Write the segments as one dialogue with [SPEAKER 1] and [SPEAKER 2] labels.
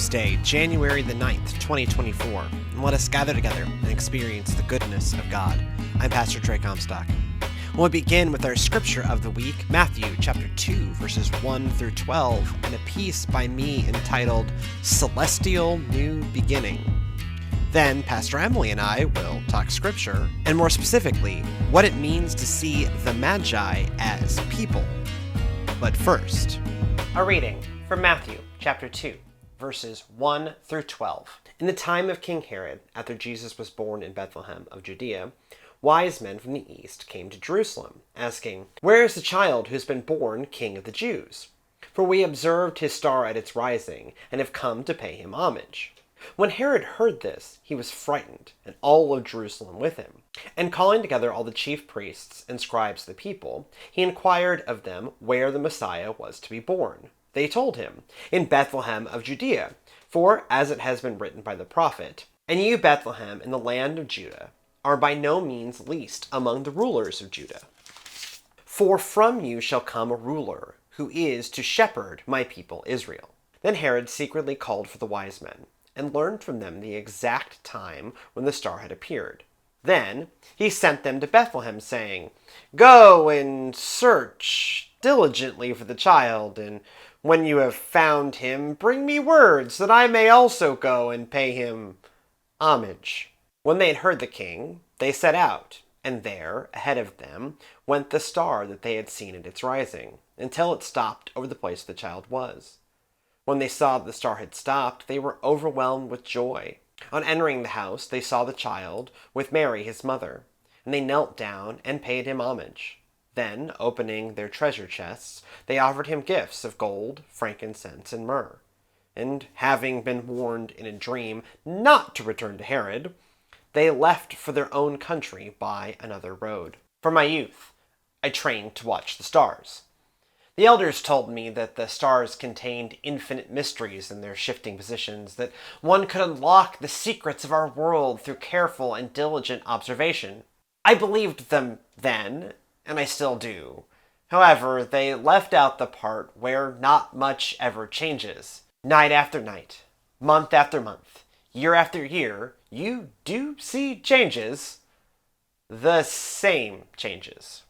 [SPEAKER 1] Tuesday, January the 9th, 2024, and let us gather together and experience the goodness of God. I'm Pastor Trey Comstock. We'll begin with our scripture of the week, Matthew chapter 2, verses 1 through 12, and a piece by me entitled Celestial New Beginning. Then Pastor Emily and I will talk scripture, and more specifically, what it means to see the Magi as people. But first, a reading from Matthew chapter 2, verses 1 through 12. In the time of King Herod, after Jesus was born in Bethlehem of Judea, wise men from the east came to Jerusalem, asking, "Where is the child who has been born King of the Jews? For we observed his star at its rising, and have come to pay him homage." When Herod heard this, he was frightened, and all of Jerusalem with him. And calling together all the chief priests and scribes of the people, he inquired of them where the Messiah was to be born. They told him, "In Bethlehem of Judea, for as it has been written by the prophet, 'And you, Bethlehem, in the land of Judah, are by no means least among the rulers of Judah. For from you shall come a ruler, who is to shepherd my people Israel.'" Then Herod secretly called for the wise men, and learned from them the exact time when the star had appeared. Then he sent them to Bethlehem, saying, "Go and search diligently for the child, and when you have found him, bring me word, so that I may also go and pay him homage." When they had heard the king, they set out, and there, ahead of them, went the star that they had seen at its rising, until it stopped over the place the child was. When they saw that the star had stopped, they were overwhelmed with joy. On entering the house, they saw the child with Mary his mother, and they knelt down and paid him homage. Then, opening their treasure chests, they offered him gifts of gold, frankincense, and myrrh. And having been warned in a dream not to return to Herod, they left for their own country by another road. From my youth, I trained to watch the stars. The elders told me that the stars contained infinite mysteries in their shifting positions, that one could unlock the secrets of our world through careful and diligent observation. I believed them then, and I still do. However, they left out the part where not much ever changes. Night after night, month after month, year after year, you do see changes. The same changes.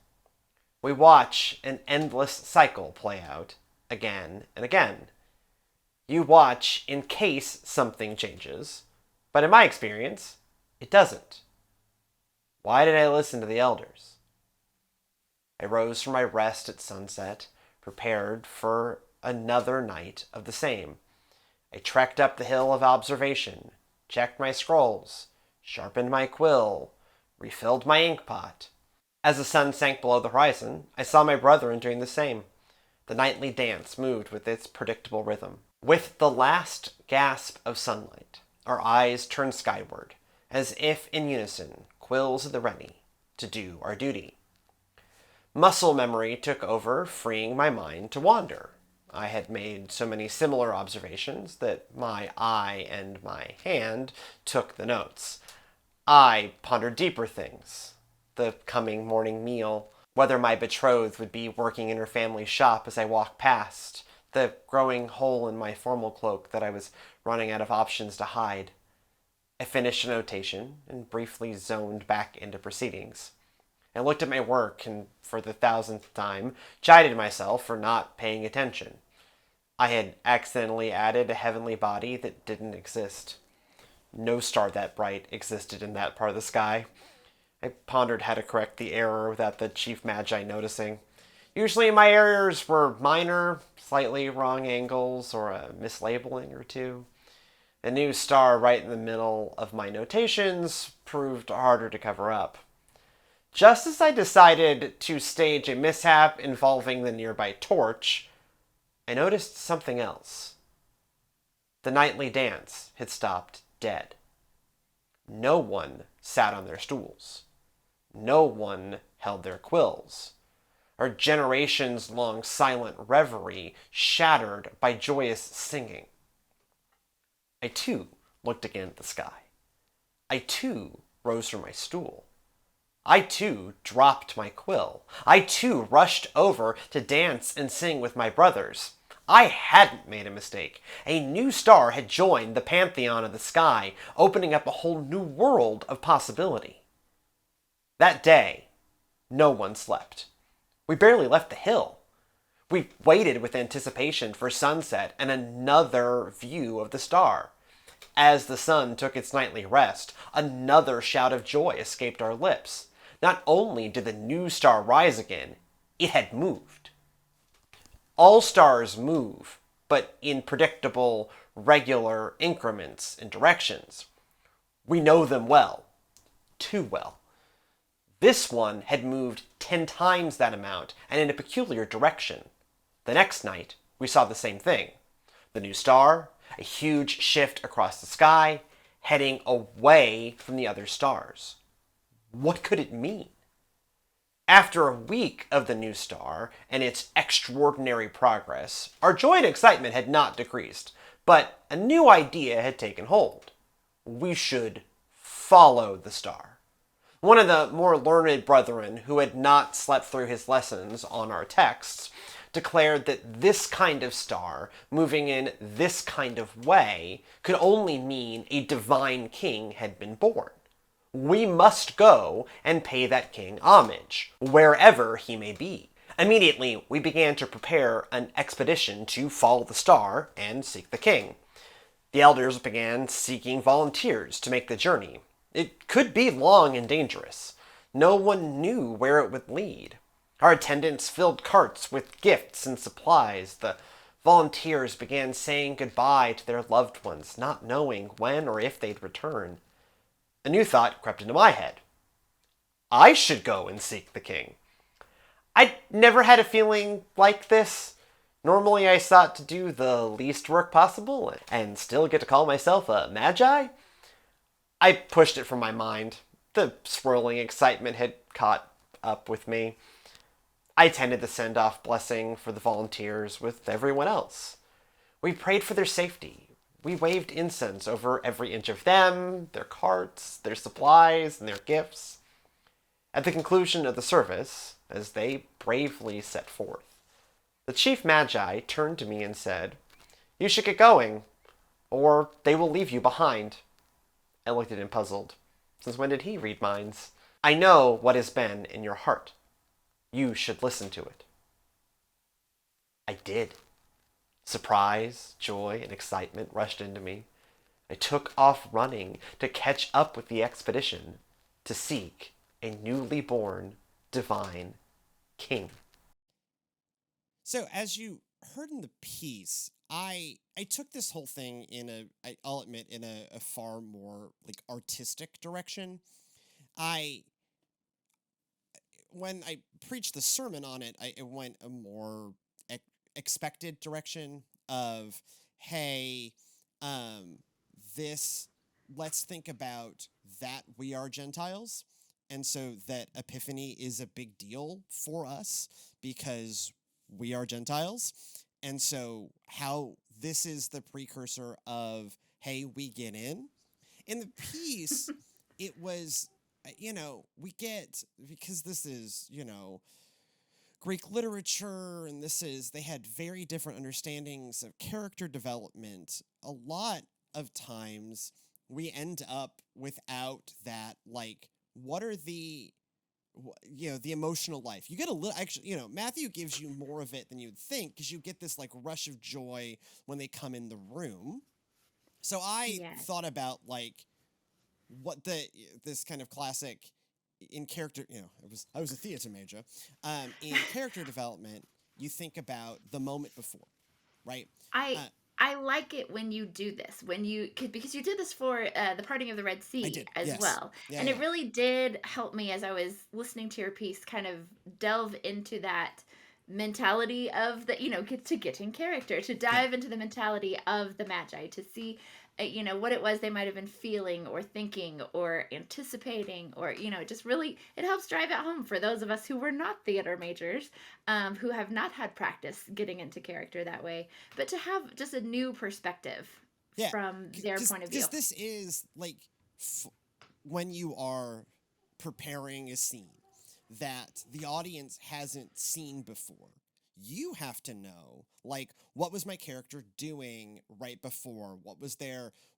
[SPEAKER 1] We watch an endless cycle play out again and again. You watch in case something changes, but in my experience, it doesn't. Why did I listen to the elders? I rose from my rest at sunset, prepared for another night of the same. I trekked up the hill of observation, checked my scrolls, sharpened my quill, refilled my inkpot. As the sun sank below the horizon, I saw my brethren doing the same. The nightly dance moved with its predictable rhythm. With the last gasp of sunlight, our eyes turned skyward, as if in unison, quills at the ready, to do our duty. Muscle memory took over, freeing my mind to wander. I had made so many similar observations that my eye and my hand took the notes. I pondered deeper things. The coming morning meal, whether my betrothed would be working in her family's shop as I walked past, the growing hole in my formal cloak that I was running out of options to hide. I finished a notation and briefly zoned back into proceedings. I looked at my work and, for the 1,000th time, chided myself for not paying attention. I had accidentally added a heavenly body that didn't exist. No star that bright existed in that part of the sky. I pondered how to correct the error without the chief Magi noticing. Usually my errors were minor, slightly wrong angles, or a mislabeling or two. A new star right in the middle of my notations proved harder to cover up. Just as I decided to stage a mishap involving the nearby torch, I noticed something else. The nightly dance had stopped dead. No one sat on their stools. No one held their quills. Our generations-long silent reverie shattered by joyous singing. I too looked again at the sky. I too rose from my stool. I too dropped my quill. I too rushed over to dance and sing with my brothers. I hadn't made a mistake. A new star had joined the pantheon of the sky, opening up a whole new world of possibility. That day, no one slept. We barely left the hill. We waited with anticipation for sunset and another view of the star. As the sun took its nightly rest, another shout of joy escaped our lips. Not only did the new star rise again, it had moved. All stars move, but in predictable, regular increments and directions. We know them well. Too well. This one had moved 10 times that amount, and in a peculiar direction. The next night, we saw the same thing. The new star, a huge shift across the sky, heading away from the other stars. What could it mean? After a week of the new star and its extraordinary progress, our joy and excitement had not decreased, but a new idea had taken hold. We should follow the star. One of the more learned brethren, who had not slept through his lessons on our texts, declared that this kind of star, moving in this kind of way, could only mean a divine king had been born. We must go and pay that king homage, wherever he may be. Immediately, we began to prepare an expedition to follow the star and seek the king. The elders began seeking volunteers to make the journey. It could be long and dangerous. No one knew where it would lead. Our attendants filled carts with gifts and supplies. The volunteers began saying goodbye to their loved ones, not knowing when or if they'd return. A new thought crept into my head. I should go and seek the king. I'd never had a feeling like this. Normally I sought to do the least work possible and still get to call myself a Magi. I pushed it from my mind. The swirling excitement had caught up with me. I attended the send-off blessing for the volunteers with everyone else. We prayed for their safety. We waved incense over every inch of them, their carts, their supplies, and their gifts. At the conclusion of the service, as they bravely set forth, the chief Magi turned to me and said, "You should get going, or they will leave you behind." I looked at him puzzled. Since when did he read minds? "I know what has been in your heart. You should listen to it." I did. Surprise, joy, and excitement rushed into me. I took off running to catch up with the expedition to seek a newly born divine king.
[SPEAKER 2] So, as you heard in the piece, I took this whole thing I'll admit, in a far more like artistic direction. I When I preached the sermon on it, it went a more expected direction of, hey, um, this, let's think about that we are Gentiles. And so that Epiphany is a big deal for us because we are Gentiles. And so how this is the precursor of, hey, we get in. In the piece, it was, we get, because this is, Greek literature, and they had very different understandings of character development. A lot of times we end up without that, like, what are the emotional life. You get a little, actually, Matthew gives you more of it than you'd think, because you get this like rush of joy when they come in the room. So I
[SPEAKER 3] Yes.
[SPEAKER 2] thought about like what this kind of classic in character, I was a theater major. In character development, you think about the moment before, right?
[SPEAKER 3] I
[SPEAKER 2] Uh,
[SPEAKER 3] I like it when you do this, because you did this for the parting of the Red
[SPEAKER 2] I
[SPEAKER 3] Sea
[SPEAKER 2] did,
[SPEAKER 3] as
[SPEAKER 2] yes,
[SPEAKER 3] well,
[SPEAKER 2] yeah,
[SPEAKER 3] and it
[SPEAKER 2] yeah,
[SPEAKER 3] really did help me as I was listening to your piece, kind of delve into that mentality of to get in character, to
[SPEAKER 2] yeah.
[SPEAKER 3] dive into the mentality of the Magi, to see what it was they might have been feeling or thinking or anticipating, or just really, it helps drive it home for those of us who were not theater majors, who have not had practice getting into character that way, but to have just a new perspective
[SPEAKER 2] Yeah,
[SPEAKER 3] from their point of view.
[SPEAKER 2] because this is like when you are preparing a scene that the audience hasn't seen before. you have to know, like, what was my character doing right before?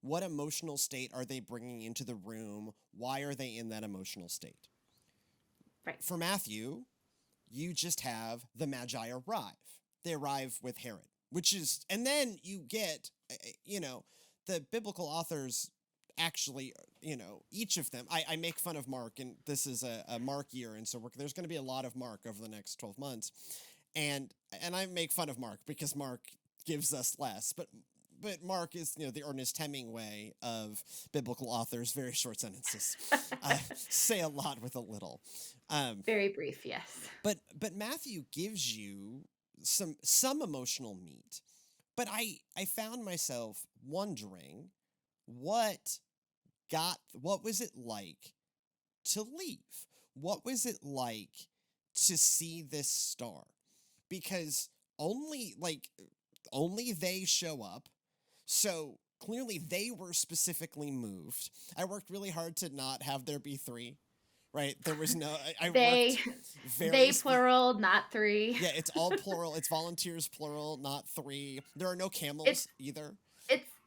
[SPEAKER 2] What emotional state are they bringing into the room? Why are they in that emotional state?
[SPEAKER 3] Right.
[SPEAKER 2] For Matthew, you just have the Magi arrive. They arrive with Herod, and then you get, the biblical authors actually, each of them, I make fun of Mark, and this is a Mark year, and so there's going to be a lot of Mark over the next 12 months. And I make fun of Mark because Mark gives us less, but Mark is, the Ernest Hemingway of biblical authors, very short sentences, say a lot with a little.
[SPEAKER 3] Very brief, yes.
[SPEAKER 2] But Matthew gives you some emotional meat. But I found myself wondering what was it like to leave? What was it like to see this star? Because only they show up. So clearly they were specifically moved. I worked really hard to not have there be three, right? There was no,
[SPEAKER 3] they plural, not three.
[SPEAKER 2] Yeah, it's all plural. It's volunteers plural, not three. There are no camels either.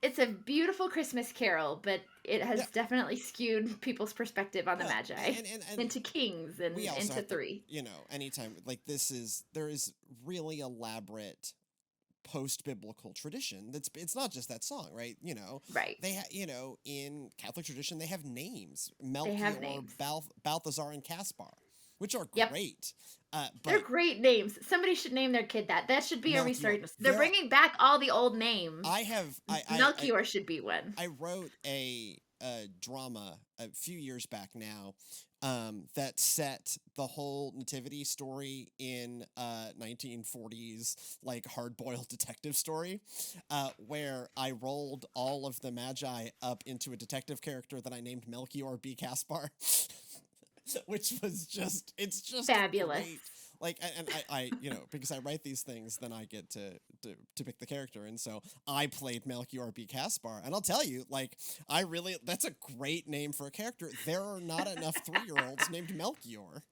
[SPEAKER 3] It's a beautiful Christmas carol, but it has definitely skewed people's perspective on the Magi and into kings and into three.
[SPEAKER 2] Anytime like there is really elaborate post-biblical tradition. It's not just that song, right?
[SPEAKER 3] Right.
[SPEAKER 2] They in Catholic tradition they have names: Melchior, Balthazar, and Caspar, which are great.
[SPEAKER 3] They're great names. Somebody should name their kid that. That should be a resurgence. They're bringing back all the old names. Melchior should be one.
[SPEAKER 2] I wrote a drama a few years back now that set the whole nativity story in 1940s like hard-boiled detective story, where I rolled all of the Magi up into a detective character that I named Melchior B. Caspar. Which was just
[SPEAKER 3] fabulous.
[SPEAKER 2] Great, like, and I because I write these things, then I get to pick the character, and so I played Melchior B. Caspar, and I'll tell you, like, that's a great name for a character. There are not enough 3-year-olds named Melchior.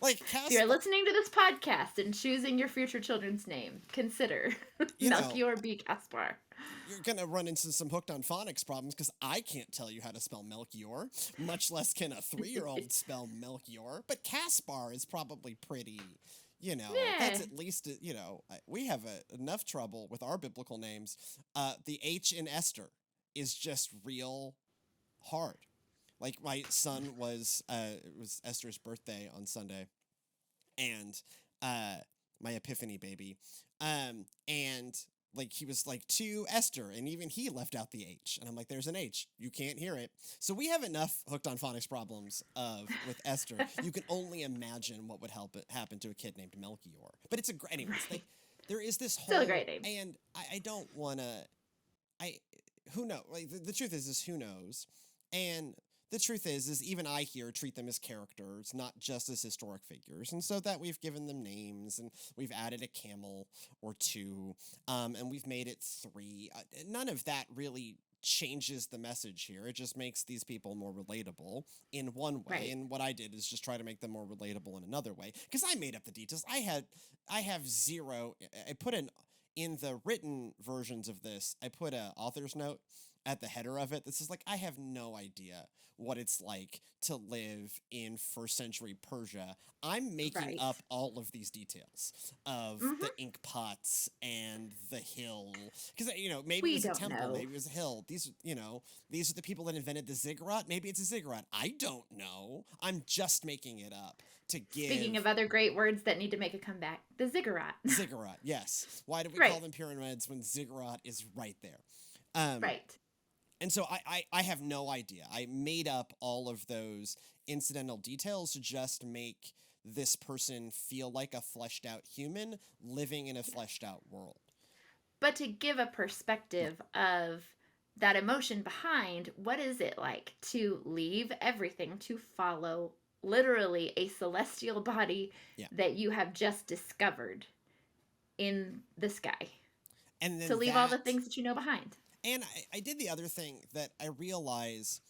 [SPEAKER 2] Like, Caspar,
[SPEAKER 3] if you're listening to this podcast and choosing your future children's name, consider Melchior B. Caspar.
[SPEAKER 2] You're going to run into some hooked on phonics problems because I can't tell you how to spell Melchior, much less can a 3-year-old spell Melchior. But Caspar is probably pretty, that's at least, we have enough trouble with our biblical names. The H in Esther is just real hard. Like, my son it was Esther's birthday on Sunday, and my Epiphany baby, and like he was like to Esther, and even he left out the H, and I'm like, there's an H, you can't hear it. So we have enough hooked on phonics problems with Esther. You can only imagine what would happen to a kid named Melchior. But it's anyways. Right. There is this whole
[SPEAKER 3] still a great name,
[SPEAKER 2] and I don't want to. Who knows? Like the truth is who knows, and. The truth is even I here treat them as characters, not just as historic figures. And so that we've given them names, and we've added a camel or two, and we've made it 3. None of that really changes the message here. It just makes these people more relatable in one way. Right. And what I did is just try to make them more relatable in another way. Because I made up the details. I have zero. I put in the written versions of this, I put a author's note at the header of it. This is like, I have no idea what it's like to live in first century Persia. I'm making up all of these details of the ink pots and the hill. Because, maybe it was a temple, maybe it was a hill. These are the people that invented the ziggurat. Maybe it's a ziggurat. I don't know. I'm just making it up to give.
[SPEAKER 3] Speaking of other great words that need to make a comeback, the ziggurat.
[SPEAKER 2] Ziggurat, yes. Why do we call them pyramids when ziggurat is right there?
[SPEAKER 3] Right.
[SPEAKER 2] And so I have no idea. I made up all of those incidental details to just make this person feel like a fleshed out human living in a fleshed out world.
[SPEAKER 3] But to give a perspective of that emotion behind, what is it like to leave everything to follow literally a celestial body that you have just discovered in the sky? And then to leave all the things that you know behind.
[SPEAKER 2] And I did the other thing that I realize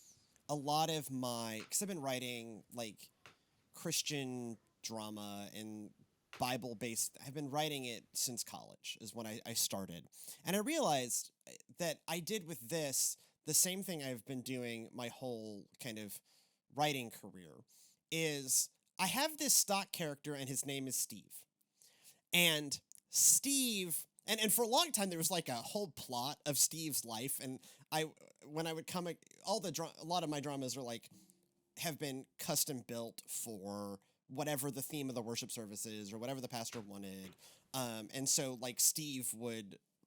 [SPEAKER 2] a lot of because I've been writing like Christian drama and Bible-based. I've been writing it since college is when I started. And I realized that I did with this the same thing I've been doing my whole kind of writing career is I have this stock character and his name is Steve. And Steve, and for a long time there was like a whole plot of Steve's life, and when I would come, a lot of my dramas are like have been custom built for whatever the theme of the worship service is or whatever the pastor wanted, and so like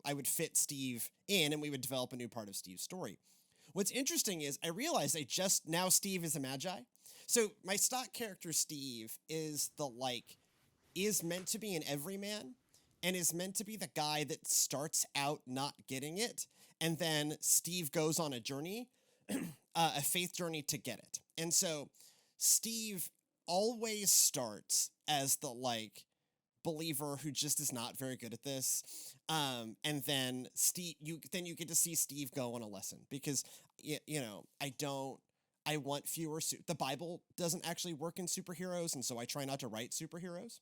[SPEAKER 2] I would fit Steve in, and we would develop a new part of Steve's story. What's interesting is I realized now Steve is a Magi, so my stock character Steve is meant to be an everyman and is meant to be the guy that starts out not getting it. And then Steve goes on a journey, a faith journey to get it. And so Steve always starts as the believer who just is not very good at this. And then you get to see Steve go on a lesson because, I want fewer, the Bible doesn't actually work in superheroes. And so I try not to write superheroes.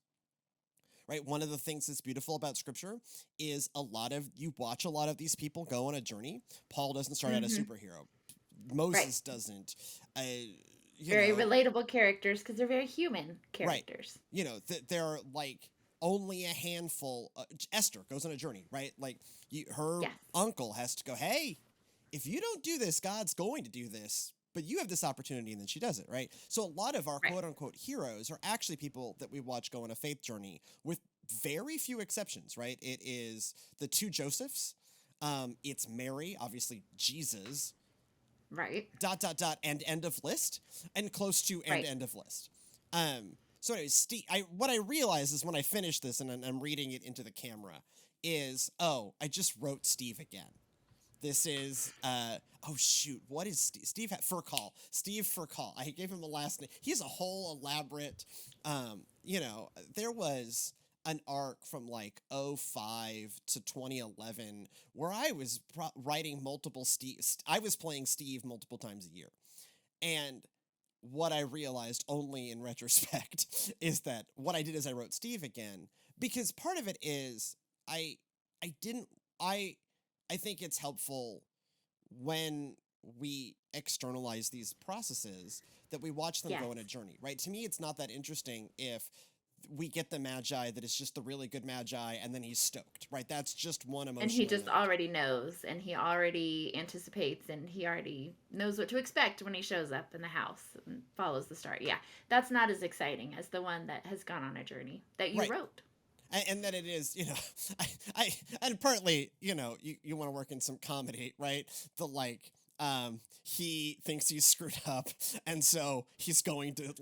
[SPEAKER 2] Right. One of the things that's beautiful about scripture is you watch a lot of these people go on a journey. Paul doesn't start out a superhero. Moses doesn't.
[SPEAKER 3] Very relatable characters because they're very human characters.
[SPEAKER 2] Right. There are only a handful. Esther goes on a journey, right? Her uncle has to go, hey, if you don't do this, God's going to do this. But you have this opportunity, and then she does it, right? So a lot of our quote-unquote heroes are actually people that we watch go on a faith journey with very few exceptions, right? It is the two Josephs. It's Mary, obviously Jesus.
[SPEAKER 3] Right. ...
[SPEAKER 2] and end of list, and close to end of list. So anyways, Steve, what I realized is when I finish this and I'm reading it into the camera is, I just wrote Steve again. This is, what is Steve? Steve Furcall. Steve Furcall. I gave him a last name. He has a whole elaborate, there was an arc from 2005 to 2011 where I was writing multiple Steve. I was playing Steve multiple times a year. And what I realized only in retrospect is that what I did is I wrote Steve again, because part of it is I think it's helpful when we externalize these processes that we watch them go on a journey, right? To me, it's not that interesting if we get the Magi that is just the really good Magi and then he's stoked, right? That's just one emotion.
[SPEAKER 3] And he just already knows, and he already anticipates, and he already knows what to expect when he shows up in the house and follows the star. Yeah, that's not as exciting as the one that has gone on a journey that you wrote.
[SPEAKER 2] And that it is, and partly, you want to work in some comedy, right? He thinks he's screwed up, and so he's going to set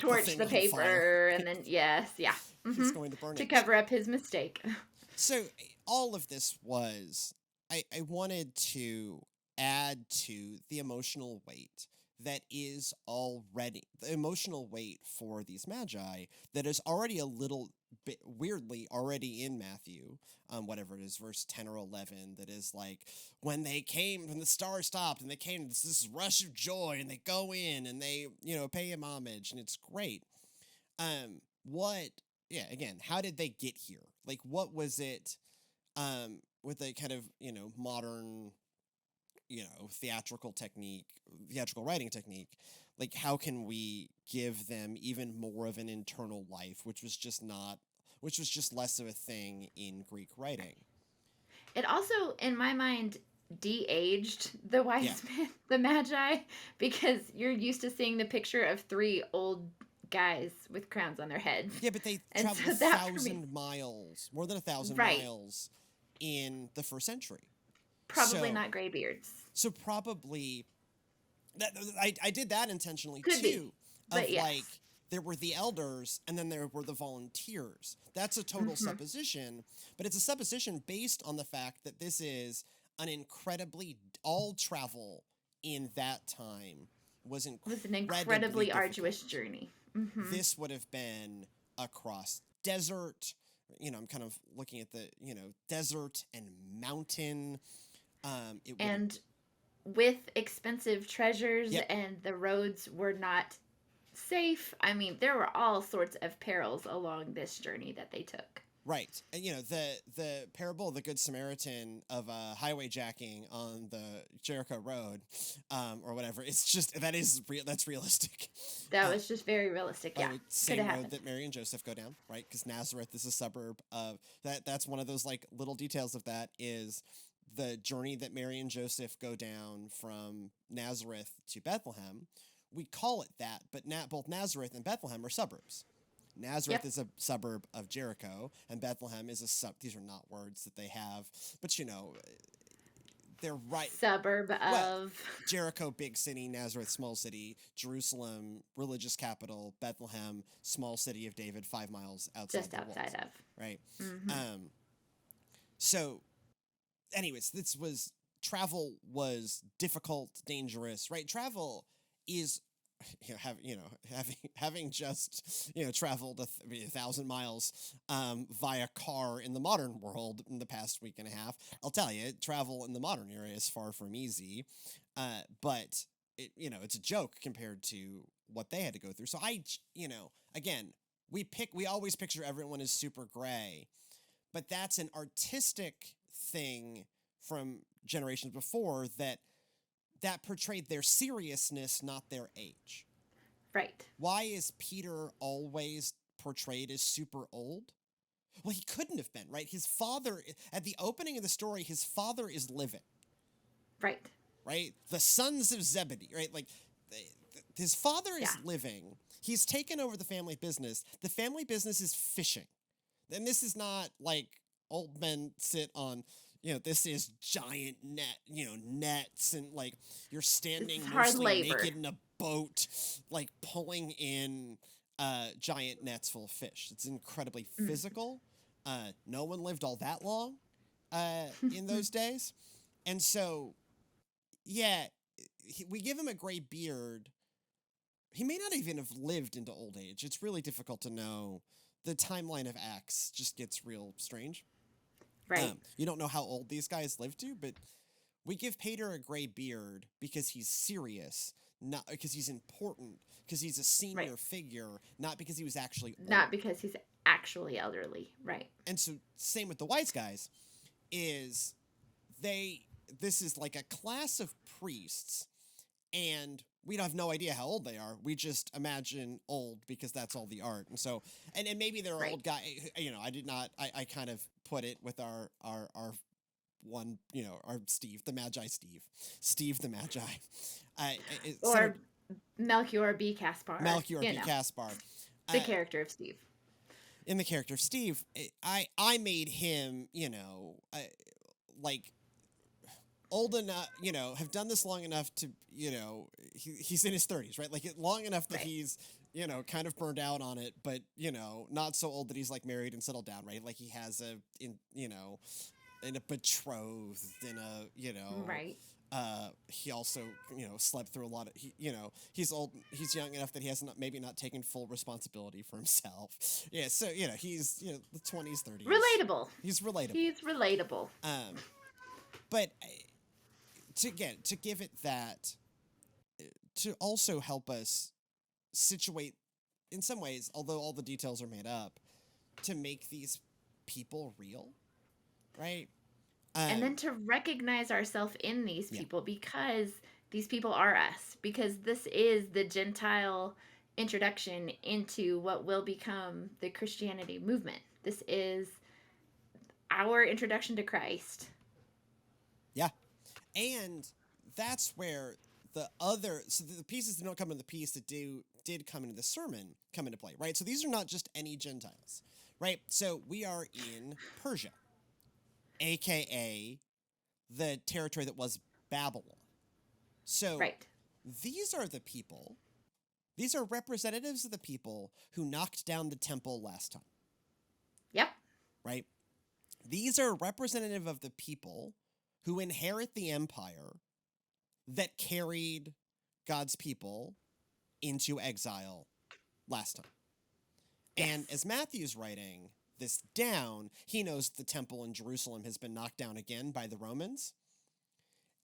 [SPEAKER 3] torch the paper,
[SPEAKER 2] fire.
[SPEAKER 3] And then
[SPEAKER 2] he's going to burn
[SPEAKER 3] to
[SPEAKER 2] it
[SPEAKER 3] cover up his mistake.
[SPEAKER 2] So all of this was, I wanted to add to the emotional weight that is already the emotional weight for these Magi that is already a little bit weirdly already in Matthew, whatever it is, verse 10 or 11, that is when they came, when the star stopped and they came, this rush of joy, and they go in and they, pay him homage, and it's great. Again, how did they get here? What was it, with a kind of, modern, theatrical writing technique, how can we give them even more of an internal life, which was just less of a thing in Greek writing.
[SPEAKER 3] It also, in my mind, de-aged the wise men, the Magi, because you're used to seeing the picture of three old guys with crowns on their heads.
[SPEAKER 2] Yeah, but they traveled 1,000 miles, more than 1,000 miles in the first century.
[SPEAKER 3] Probably not gray beards.
[SPEAKER 2] So probably, I did that intentionally
[SPEAKER 3] Could
[SPEAKER 2] too.
[SPEAKER 3] Be, but
[SPEAKER 2] there were the elders and then there were the volunteers. That's a total supposition, but it's a supposition based on the fact that this is an incredibly, all travel in that time was an
[SPEAKER 3] incredibly arduous journey. Mm-hmm.
[SPEAKER 2] This would have been across desert. I'm kind of looking at the, desert and mountain.
[SPEAKER 3] And with expensive treasures, and the roads were not safe. I mean, there were all sorts of perils along this journey that they took.
[SPEAKER 2] Right. And, the parable of the Good Samaritan of highway jacking on the Jericho Road, or whatever, it's just, that's realistic.
[SPEAKER 3] That was just very realistic. Yeah.
[SPEAKER 2] Same road happened. That Mary and Joseph go down, right? Because Nazareth is a suburb of that. That's one of those like little details of that is the journey that Mary and Joseph go down from Nazareth to Bethlehem. We call it that, but both Nazareth and Bethlehem are suburbs. Nazareth is a suburb of Jericho, and Bethlehem is these are not words that they have, but they're right.
[SPEAKER 3] Suburb of
[SPEAKER 2] Jericho, big city; Nazareth, small city; Jerusalem, religious capital; Bethlehem, small city of David, 5 miles outside.
[SPEAKER 3] Just outside of.
[SPEAKER 2] Right.
[SPEAKER 3] Mm-hmm.
[SPEAKER 2] So, anyways, travel was difficult, dangerous. Right. Travel is. Having just traveled 1,000 miles via car in the modern world in the past week and a half, I'll tell you, travel in the modern era is far from easy. But it's a joke compared to what they had to go through. So again, we always picture everyone as super gray, but that's an artistic thing from generations before that portrayed their seriousness, not their age.
[SPEAKER 3] Right.
[SPEAKER 2] Why is Peter always portrayed as super old? Well, he couldn't have been, right? His father, at the opening of the story, his father is living.
[SPEAKER 3] Right.
[SPEAKER 2] Right? The sons of Zebedee, right? Like, his father is living. He's taken over the family business. The family business is fishing. And this is not like old men sit on... this is giant nets and like you're standing mostly naked in a boat, like pulling in giant nets full of fish. It's incredibly physical. No one lived all that long in those days. And so, we give him a gray beard. He may not even have lived into old age. It's really difficult to know. The timeline of Acts just gets real strange.
[SPEAKER 3] Right.
[SPEAKER 2] You don't know how old these guys lived to, but we give Peter a gray beard because he's serious, not because he's important, because he's a senior figure, not because he was actually old.
[SPEAKER 3] Not because he's actually elderly. Right.
[SPEAKER 2] And so same with the wise guys is this is like a class of priests, and we have no idea how old they are. We just imagine old because that's all the art. And so, and maybe they're old guy. I kind of put it with our one, our Steve, the Magi Steve the Magi.
[SPEAKER 3] Or Melchior B. Caspar.
[SPEAKER 2] Melchior B. Caspar.
[SPEAKER 3] The character of Steve.
[SPEAKER 2] In the character of Steve, I made him, like old enough, have done this long enough to, he's in his 30s, right? Like long enough that he's, kind of burned out on it, but, not so old that he's like married and settled down, right? Like he has in a betrothed in a,
[SPEAKER 3] right.
[SPEAKER 2] He also, slept through a lot of, he's old, he's young enough that he has maybe not taken full responsibility for himself. Yeah. So, he's, the 20s, 30s.
[SPEAKER 3] Relatable.
[SPEAKER 2] He's relatable. But to give it that, to also help us situate in some ways, although all the details are made up, to make these people real, right?
[SPEAKER 3] And then to recognize ourselves in these people because these people are us, because this is the Gentile introduction into what will become the Christianity movement. This is our introduction to Christ.
[SPEAKER 2] Yeah. And that's where the pieces that don't come into the piece that did come into the sermon come into play, right? So these are not just any Gentiles, right? So we are in Persia, aka the territory that was Babylon. So these are the people, these are representatives of the people who knocked down the temple last time.
[SPEAKER 3] Yep.
[SPEAKER 2] Right? These are representative of the people who inherit the empire that carried God's people into exile last time. Yes. And as Matthew's writing this down, he knows the temple in Jerusalem has been knocked down again by the Romans.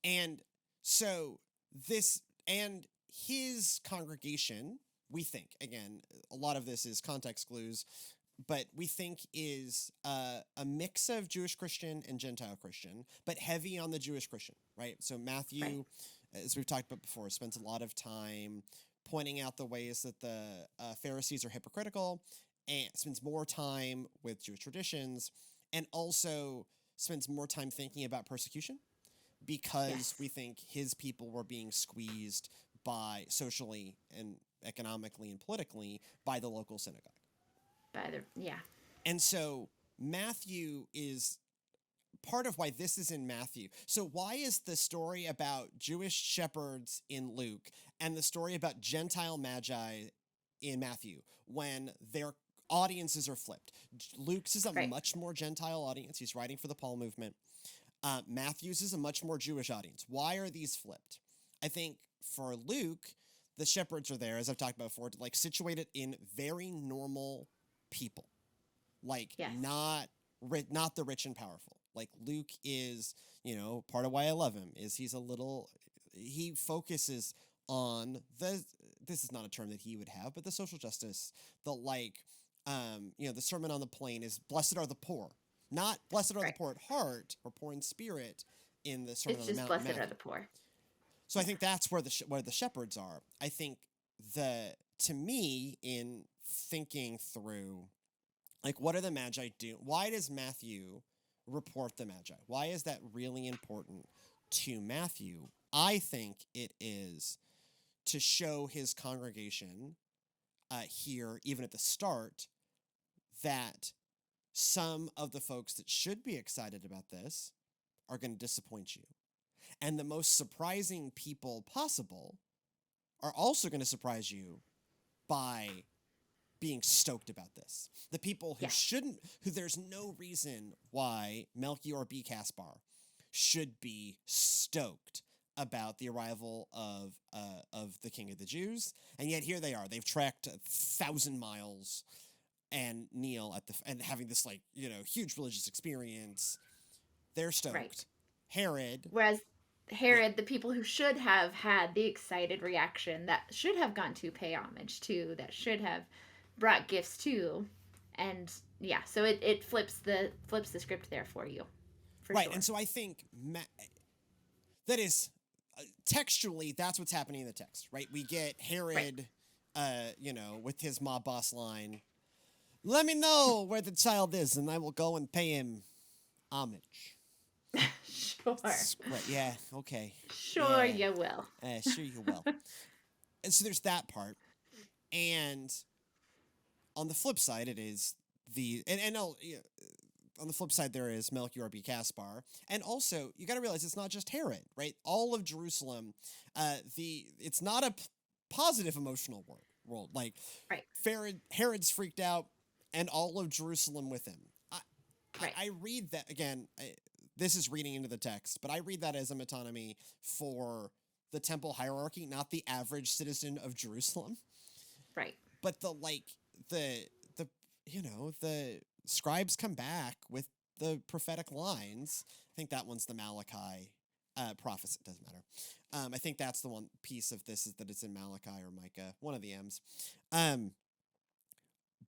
[SPEAKER 2] And so his congregation, we think, again, a lot of this is context clues, but we think is a mix of Jewish Christian and Gentile Christian, but heavy on the Jewish Christian, right? So Matthew, as we've talked about before, spends a lot of time pointing out the ways that the Pharisees are hypocritical, and spends more time with Jewish traditions, and also spends more time thinking about persecution, because we think his people were being squeezed by socially and economically and politically by the local synagogue. And so Matthew is part of why this is in Matthew. So why is the story about Jewish shepherds in Luke and the story about Gentile Magi in Matthew when their audiences are flipped? Luke's is a much more Gentile audience. He's writing for the Paul movement. Matthew's is a much more Jewish audience. Why are these flipped? I think for Luke, the shepherds are there, as I've talked about before, like situated in very normal people, like not the rich and powerful. Like Luke is, part of why I love him is he focuses on this is not a term that he would have, but the social justice, the Sermon on the Plain is blessed are the poor, not blessed are the poor at heart or poor in spirit in the Sermon on the Mount.
[SPEAKER 3] It's just blessed are the poor.
[SPEAKER 2] So I think that's where the shepherds are. I think to me, in thinking through, like, what are the Magi do? Why does Matthew report the Magi? Why is that really important to Matthew? I think it is to show his congregation here, even at the start, that some of the folks that should be excited about this are going to disappoint you. And the most surprising people possible are also going to surprise you by being stoked about this. The people who there's no reason why Melchior B. Caspar should be stoked about the arrival of the King of the Jews, and yet here they are. They've trekked 1,000 miles and kneel and having this huge religious experience. They're stoked.
[SPEAKER 3] Right.
[SPEAKER 2] Herod.
[SPEAKER 3] Whereas Herod, the people who should have had the excited reaction, that should have gone to pay homage to, that should have brought gifts to, and so it flips the script there for you. Sure.
[SPEAKER 2] And so I think that is textually that's what's happening in the text, right? We get Herod, with his mob boss line, "Let me know where the child is, and I will go and pay him homage."
[SPEAKER 3] Sure.
[SPEAKER 2] Right, yeah, okay.
[SPEAKER 3] Sure, you will.
[SPEAKER 2] Sure you will. And so there's that part. And on the flip side, it is on the flip side, there is Melchior B. Caspar. And also, you got to realize it's not just Herod, right? All of Jerusalem, it's not a positive emotional world. Like, Herod's freaked out, and all of Jerusalem with him. I read that, again, this is reading into the text, but I read that as a metonymy for the temple hierarchy, not the average citizen of Jerusalem.
[SPEAKER 3] Right.
[SPEAKER 2] But the scribes come back with the prophetic lines. I think that one's the Malachi prophecy. It doesn't matter. I think that's the one piece of this, is that it's in Malachi or Micah, one of the M's.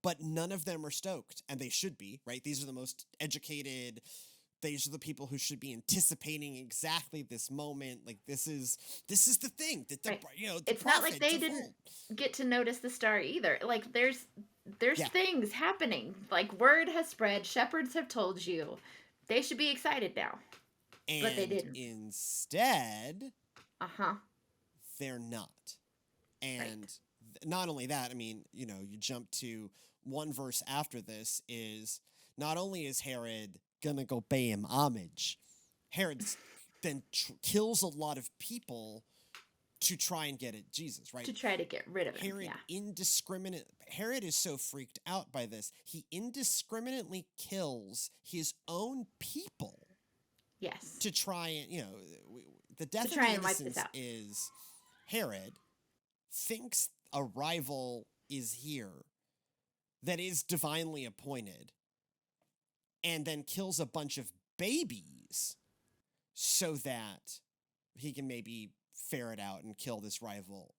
[SPEAKER 2] But none of them are stoked, and they should be, right? These are the most educated. These are the people who should be anticipating exactly this moment. Like, this is the thing that the
[SPEAKER 3] it's not like they didn't get to notice the star either. Like, there's things happening. Like, word has spread. Shepherds have told you. They should be excited now. But they didn't.
[SPEAKER 2] Instead, they're not. And not only that, I mean, you jump to one verse after this is, not only is Herod gonna go pay him homage, Herod then kills a lot of people to try and get at Jesus, right?
[SPEAKER 3] To try to get rid of him.
[SPEAKER 2] Herod is so freaked out by this, he indiscriminately kills his own people.
[SPEAKER 3] Yes.
[SPEAKER 2] To try and, the death of the innocents is Herod thinks a rival is here that is divinely appointed, and then kills a bunch of babies so that he can maybe ferret out and kill this rival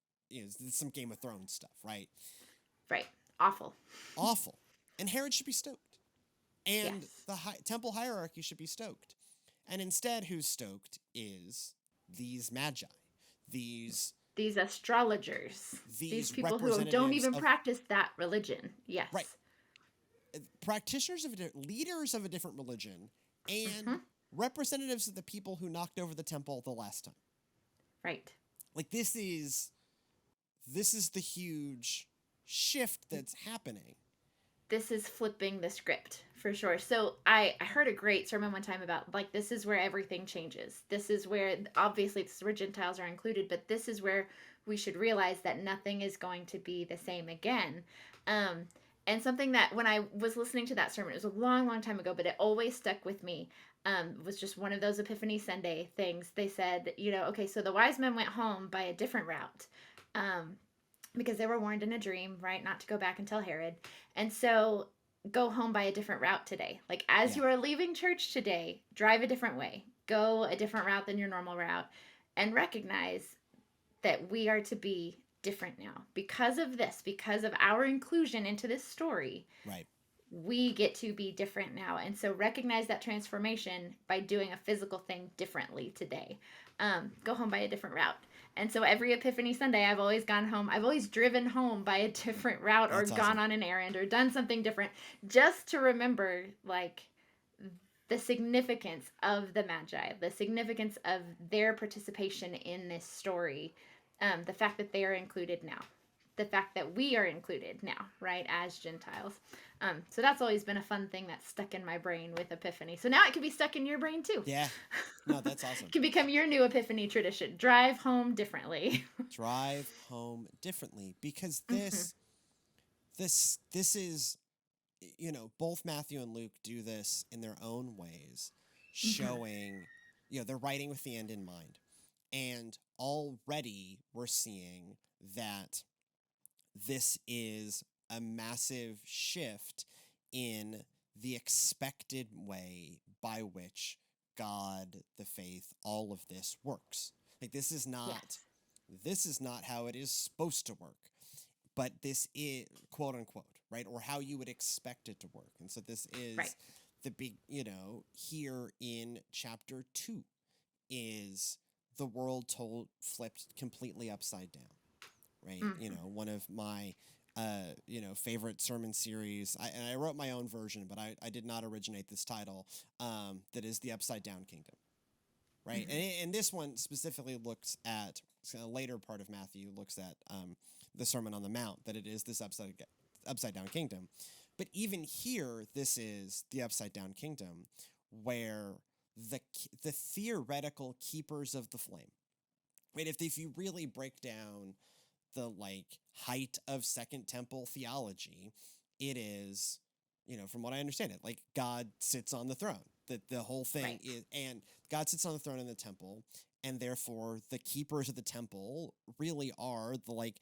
[SPEAKER 2] some Game of Thrones stuff, right?
[SPEAKER 3] Right. Awful.
[SPEAKER 2] Awful. And Herod should be stoked. And
[SPEAKER 3] Yes.
[SPEAKER 2] the temple hierarchy should be stoked. And instead, who's stoked is these Magi, these
[SPEAKER 3] astrologers, these people who don't
[SPEAKER 2] representatives
[SPEAKER 3] even
[SPEAKER 2] of-
[SPEAKER 3] practice that religion. Yes.
[SPEAKER 2] Right. Practitioners of leaders of a different religion, and representatives of the people who knocked over the temple the last time.
[SPEAKER 3] Right.
[SPEAKER 2] Like, this is the huge shift that's happening.
[SPEAKER 3] This is flipping the script for sure. So I heard a great sermon one time about, like, this is where everything changes. This is where, obviously, this is where Gentiles are included, but this is where we should realize that nothing is going to be the same again. And something that, when I was listening to that sermon, it was a long, long time ago, but it always stuck with me, was just one of those Epiphany Sunday things. They said, okay, so the wise men went home by a different route, because they were warned in a dream, right, not to go back and tell Herod. And so go home by a different route today. Like, as you are leaving church today, drive a different way. Go a different route than your normal route, and recognize that we are to be different now. Because of this, because of our inclusion into this story,
[SPEAKER 2] right,
[SPEAKER 3] we get to be different now. And so recognize that transformation by doing a physical thing differently today. Go home by a different route. And so every Epiphany Sunday, I've always gone home. I've always driven home by a different route, or gone on an errand, or done something different, just to remember, like, the significance of the Magi, the significance of their participation in this story, the fact that they are included now, the fact that we are included now, right, as Gentiles. So that's always been a fun thing that's stuck in my brain with Epiphany. So now it can be stuck in your brain too.
[SPEAKER 2] Yeah. No, that's awesome.
[SPEAKER 3] It can become your new Epiphany tradition. Drive home differently.
[SPEAKER 2] Drive home differently, because this is, both Matthew and Luke do this in their own ways, showing, they're writing with the end in mind. And already we're seeing that this is a massive shift in the expected way by which God, the faith, all of this works. Like, this is not how it is supposed to work, but this is, quote unquote, right, or how you would expect it to work. And so this is the big, here in chapter 2 is the world flipped completely upside down, right? One of my favorite sermon series. I wrote my own version, but I did not originate this title. That is the Upside Down Kingdom, right? And this one specifically looks at a later part of Matthew, looks at the Sermon on the Mount, that it is this upside down kingdom. But even here, this is the upside down kingdom, where the theoretical keepers of the flame, right? If you really break down the height of Second Temple theology, it is, from what I understand it, like, God sits on the throne. That the whole thing is, and God sits on the throne in the temple, and therefore the keepers of the temple really are the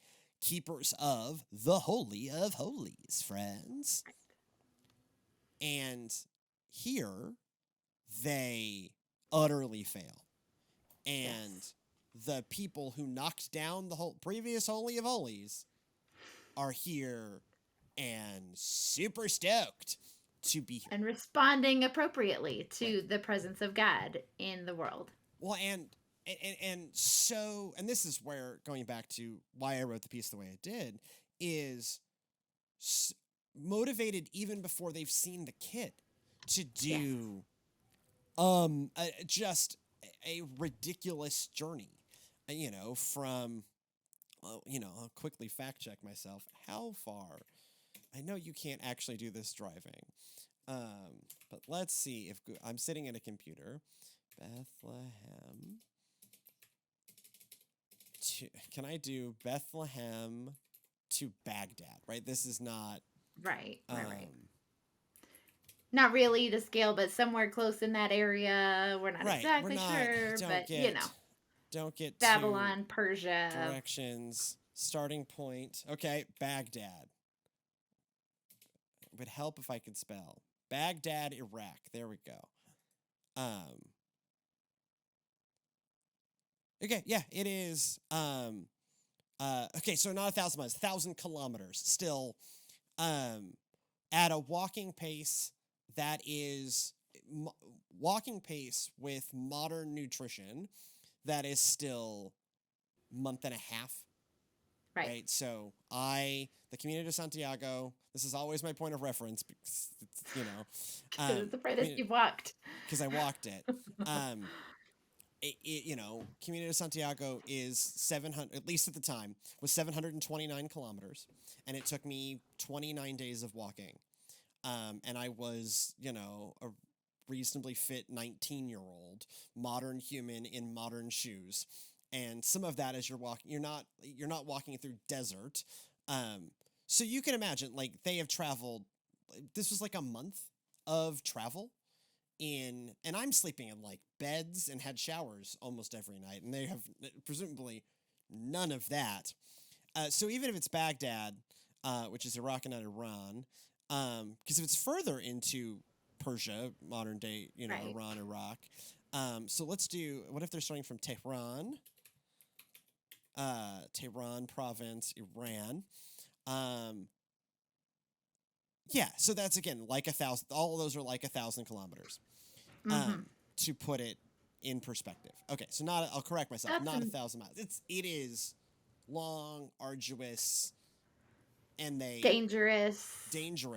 [SPEAKER 2] keepers of the Holy of Holies, friends. And here they utterly fail. And the people who knocked down the whole previous Holy of Holies are here and super stoked to be here.
[SPEAKER 3] And responding appropriately to the presence of God in the world.
[SPEAKER 2] Well, and this is where, going back to why I wrote the piece the way I did, is motivated even before they've seen the kid to do just a ridiculous journey. From, I'll quickly fact check myself. How far? I know you can't actually do this driving. But let's see if I'm sitting at a computer. Bethlehem. Can I do Bethlehem to Baghdad? Right? This is not.
[SPEAKER 3] Right. Not really to scale, but somewhere close in that area. We're not exactly sure, but
[SPEAKER 2] don't get
[SPEAKER 3] Babylon, Persia.
[SPEAKER 2] Directions. Starting point. Okay, Baghdad. It would help if I could spell. Baghdad, Iraq. There we go. Okay, yeah, it is Okay, so not 1,000 miles, 1,000 kilometers. Still, at a walking pace that is walking pace with modern nutrition, that is still month and a half. Right. So the Camino de Santiago, this is always my point of reference because it's,
[SPEAKER 3] It's the furthest you've walked.
[SPEAKER 2] because I walked it. Camino de Santiago is 700, at least at the time, was 729 kilometers, and it took me 29 days of walking. And I was, a reasonably fit 19-year-old modern human in modern shoes. And some of that is you're not walking through desert. So you can imagine, like, they have traveled, this was like a month of travel and I'm sleeping in like beds and had showers almost every night. And they have presumably none of that. So even if it's Baghdad, which is Iraq and not Iran, because if it's further into Persia, modern day,
[SPEAKER 3] Right.
[SPEAKER 2] Iran, Iraq. So let's do, what if they're starting from Tehran? Tehran province, Iran. Yeah, so that's again like 1,000. All of those are like 1,000 kilometers. To put it in perspective. Okay, so I'll correct myself.
[SPEAKER 3] That's
[SPEAKER 2] not 1,000 miles. It is long, arduous, and
[SPEAKER 3] dangerous.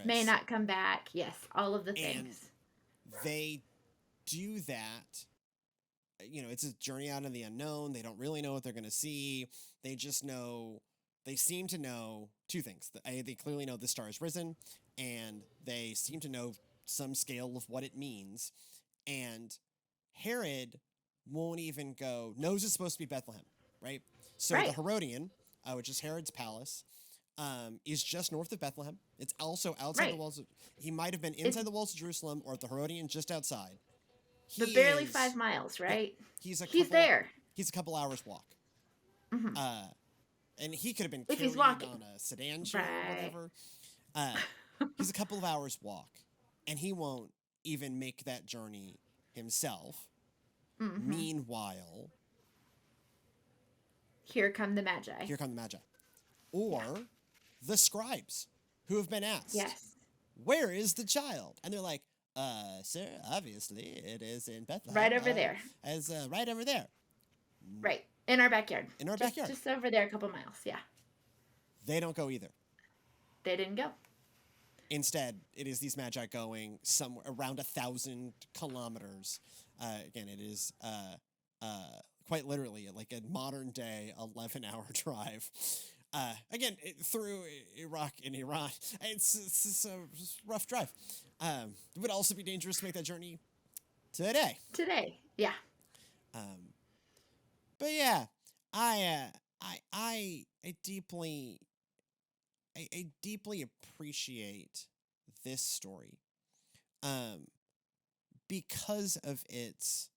[SPEAKER 3] May not come back. Yes, all of the things.
[SPEAKER 2] And they do that. It's a journey out in the unknown. They don't really know what they're going to see. They just know, they seem to know two things. They clearly know the star has risen, and they seem to know some scale of what it means. And Herod won't even knows it's supposed to be Bethlehem, right? So
[SPEAKER 3] Right.
[SPEAKER 2] the Herodian, which is Herod's palace, is just north of Bethlehem. It's also outside the walls. He might have been inside the walls of Jerusalem, or at the Herodian just outside.
[SPEAKER 3] But barely 5 miles, right?
[SPEAKER 2] Yeah, he's
[SPEAKER 3] there.
[SPEAKER 2] He's a couple hours walk.
[SPEAKER 3] Mm-hmm.
[SPEAKER 2] And he could have been
[SPEAKER 3] If he's
[SPEAKER 2] carried
[SPEAKER 3] walking.
[SPEAKER 2] on a sedan chair or whatever. He's a couple of hours walk, and he won't even make that journey himself.
[SPEAKER 3] Mm-hmm.
[SPEAKER 2] Meanwhile,
[SPEAKER 3] here come the Magi.
[SPEAKER 2] Or the scribes who have been asked,
[SPEAKER 3] Yes.
[SPEAKER 2] where is the child? And they're like, sir, obviously it is in Bethlehem.
[SPEAKER 3] Right over there.
[SPEAKER 2] Right over there.
[SPEAKER 3] Right. In our backyard.
[SPEAKER 2] Backyard.
[SPEAKER 3] Just over there a couple miles. Yeah.
[SPEAKER 2] They don't go either.
[SPEAKER 3] They didn't go.
[SPEAKER 2] Instead, it is these Magi going somewhere around 1,000 kilometers. Again, it is quite literally like a modern day 11-hour drive. Again, through Iraq and Iran. It's a rough drive. It would also be dangerous to make that journey today.
[SPEAKER 3] Yeah.
[SPEAKER 2] But yeah, I deeply appreciate this story, because of its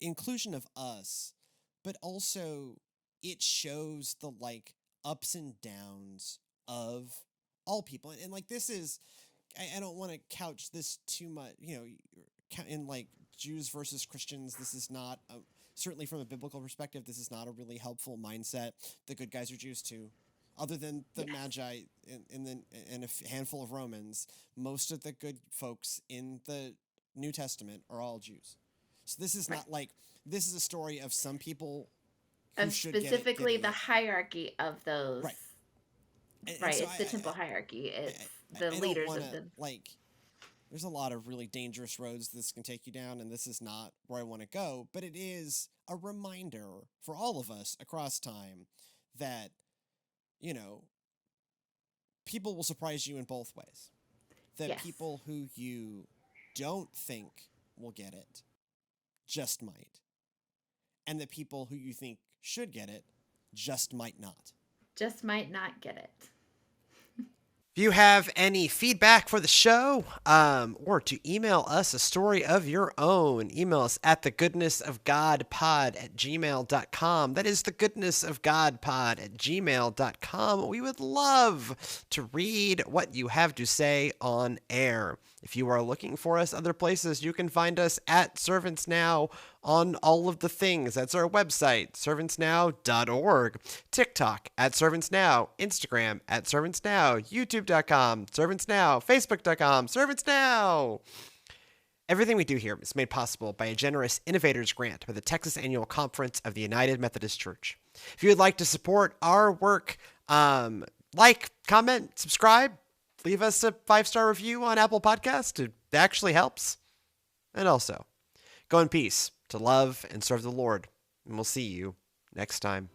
[SPEAKER 2] inclusion of us, but also it shows the like ups and downs of all people, and like this is, I don't want to couch this too much, in like Jews versus Christians. This is not certainly from a biblical perspective. This is not a really helpful mindset. The good guys are Jews too. Other than the Magi and a handful of Romans, most of the good folks in the New Testament are all Jews. So this is not like, this is a story of some people who should
[SPEAKER 3] specifically
[SPEAKER 2] get it.
[SPEAKER 3] The hierarchy of those.
[SPEAKER 2] Right.
[SPEAKER 3] And so it's the temple hierarchy. It's the leaders of the...
[SPEAKER 2] Like, there's a lot of really dangerous roads this can take you down, and this is not where I want to go, but it is a reminder for all of us across time that, people will surprise you in both ways. That people who you don't think will get it just might. And the people who you think should get it just might not.
[SPEAKER 3] Just might not get it.
[SPEAKER 1] If you have any feedback for the show, or to email us a story of your own, email us at thegoodnessofgodpod@gmail.com. That is thegoodnessofgodpod@gmail.com. We would love to read what you have to say on air. If you are looking for us other places, you can find us at Servants Now on all of the things. That's our website, servantsnow.org, TikTok at servantsnow, Instagram at servantsnow, youtube.com, servantsnow, facebook.com, servantsnow. Everything we do here is made possible by a generous Innovators Grant by the Texas Annual Conference of the United Methodist Church. If you would like to support our work, like, comment, subscribe, leave us a 5-star review on Apple Podcasts. It actually helps. And also, go in peace to love and serve the Lord, and we'll see you next time.